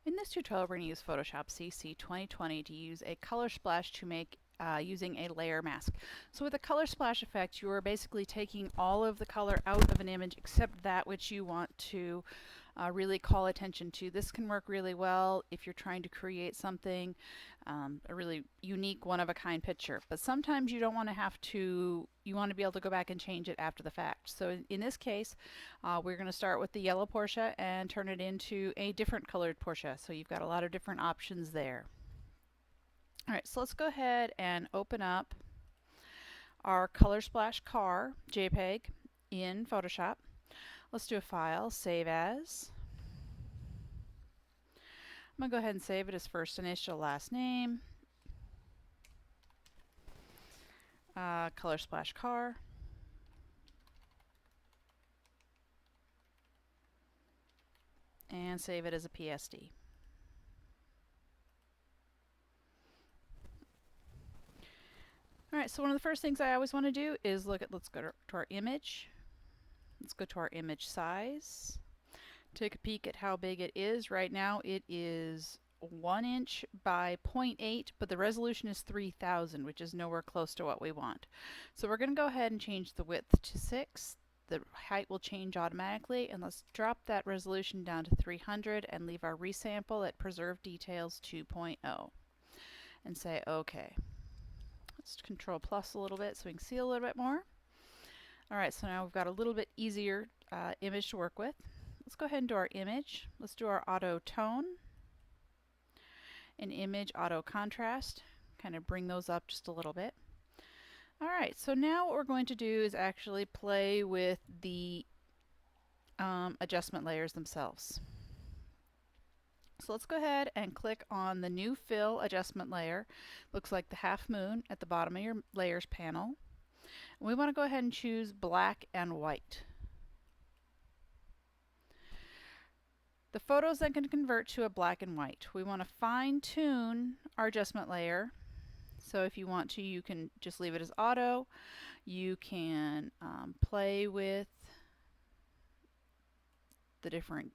In this tutorial, we're going to use Photoshop CC 2020 to use a color splash to make using a layer mask. So with a color splash effect, you are basically taking all of the color out of an image except that which you want to really call attention to. This can work really well if you're trying to create something, a really unique, one-of-a-kind picture. But sometimes you don't want to have to, you want to be able to go back and change it after the fact. So in this case, we're going to start with the yellow Portia and turn it into a different colored Portia. So you've got a lot of different options there. Alright, so let's go ahead and open up our Color Splash car JPEG in Photoshop. Let's do a file, save as. I'm going to go ahead and save it as first initial, last name. Color Splash car. And save it as a PSD. Alright, so one of the first things I always want to do is look at, let's go to our image. Let's go to our image size. Take a peek at how big it is. Right now it is 1 inch by 0.8, but the resolution is 3000, which is nowhere close to what we want. So we're going to go ahead and change the width to 6. The height will change automatically, and let's drop that resolution down to 300 and leave our resample at preserve details 2.0 and say OK. Let's control plus a little bit so we can see a little bit more. Alright, so now we've got a little bit easier image to work with. Let's go ahead and do our image. Let's do our auto tone and image auto contrast. Kind of bring those up just a little bit. Alright, so now what we're going to do is actually play with the adjustment layers themselves. So let's go ahead and click on the new fill adjustment layer. Looks like the half moon at the bottom of your layers panel. And we want to go ahead and choose black and white. The photos then can convert to a black and white. We want to fine tune our adjustment layer. So if you want to, you can just leave it as auto. You can play with the different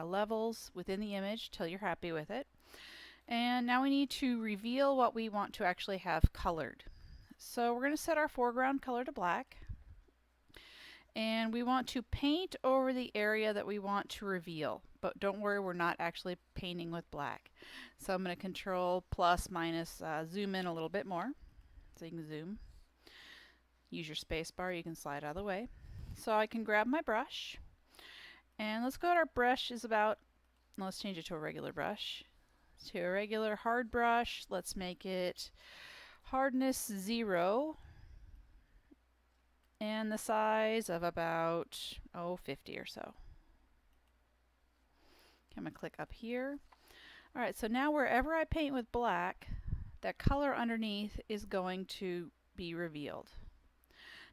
levels within the image till you're happy with it. And now we need to reveal what we want to actually have colored. So we're going to set our foreground color to black. And we want to paint over the area that we want to reveal. But don't worry, we're not actually painting with black. So I'm going to control plus minus zoom in a little bit more. So you can zoom. Use your space bar, you can slide out of the way. So I can grab my brush. And let's go to our brush is about, let's change it to a regular brush. To a regular hard brush, let's make it hardness 0. And the size of about 50 or so. Okay, I'm going to click up here. Alright, so now wherever I paint with black, that color underneath is going to be revealed.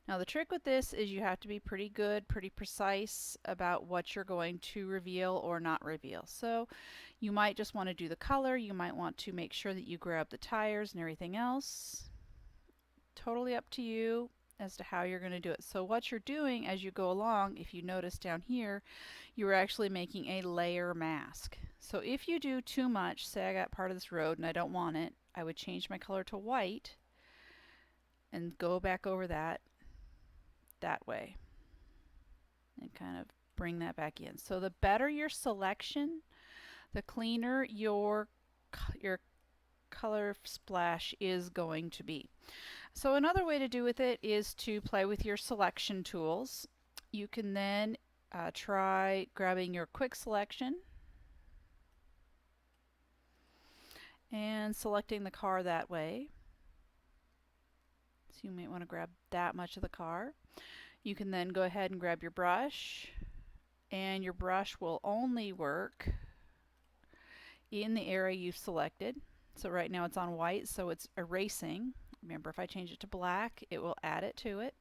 Now the trick with this is you have to be pretty good, pretty precise about what you're going to reveal or not reveal. So you might just want to do the color, you might want to make sure that you grab the tires and everything else. Totally up to you as to how you're going to do it. So what you're doing as you go along, if you notice down here, you're actually making a layer mask. So if you do too much, say I got part of this road and I don't want it, I would change my color to white and go back over that way and kind of bring that back in. So the better your selection, the cleaner your color splash is going to be. So another way to do with it is to play with your selection tools. You can then try grabbing your quick selection and selecting the car that way. So you might want to grab that much of the car. You can then go ahead and grab your brush, and your brush will only work in the area you've selected. So right now it's on white, so it's erasing. Remember, if I change it to black, it will add it to it.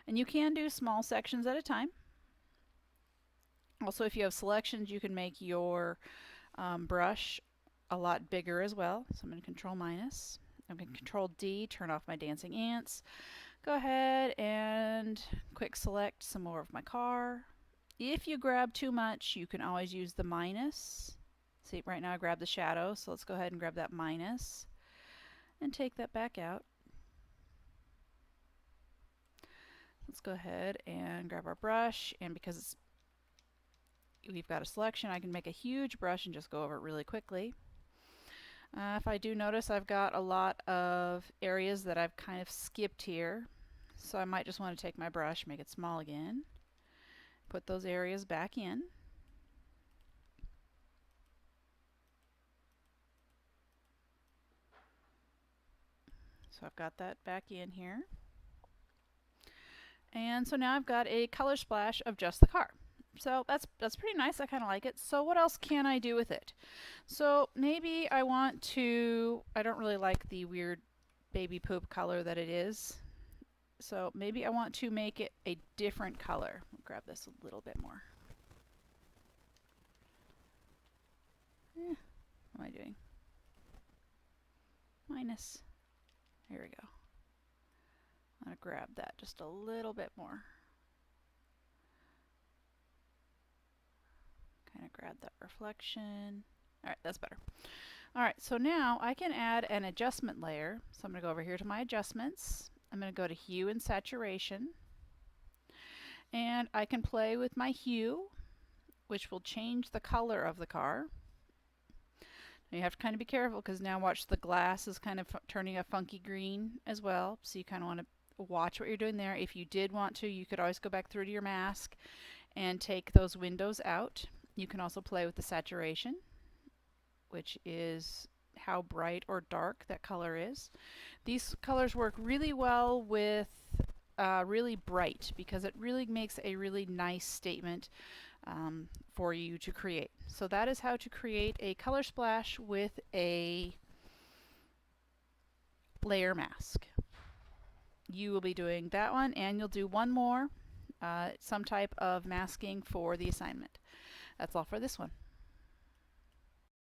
And you can do small sections at a time. Also, if you have selections, you can make your brush a lot bigger as well. So I'm going to control minus. I'm going to control D, turn off my dancing ants. Go ahead and quick select some more of my car. If you grab too much, you can always use the minus. See, right now I grabbed the shadow, so let's go ahead and grab that minus and take that back out. Let's go ahead and grab our brush, and because we've got a selection, I can make a huge brush and just go over it really quickly. If I do notice, I've got a lot of areas that I've kind of skipped here, so I might just want to take my brush, make it small again, put those areas back in. So I've got that back in here. And so now I've got a color splash of just the car. So that's pretty nice. I kind of like it. So what else can I do with it? So maybe I want to, I don't really like the weird baby poop color that it is. So maybe I want to make it a different color. I'll grab this a little bit more. What am I doing? Minus. Here we go. I'm going to grab that just a little bit more. Kind of grab that reflection. Alright, that's better. Alright, so now I can add an adjustment layer. So I'm going to go over here to my adjustments. I'm going to go to Hue and Saturation. And I can play with my hue, which will change the color of the car. Now you have to kind of be careful because now watch, the glass is kind of turning a funky green as well. So you kind of want to watch what you're doing there. If you did want to, you could always go back through to your mask and take those windows out. You can also play with the saturation, which is how bright or dark that color is. These colors work really well with really bright because it really makes a really nice statement for you to create. So that is how to create a color splash with a layer mask. You will be doing that one, and you'll do one more, some type of masking for the assignment. That's all for this one.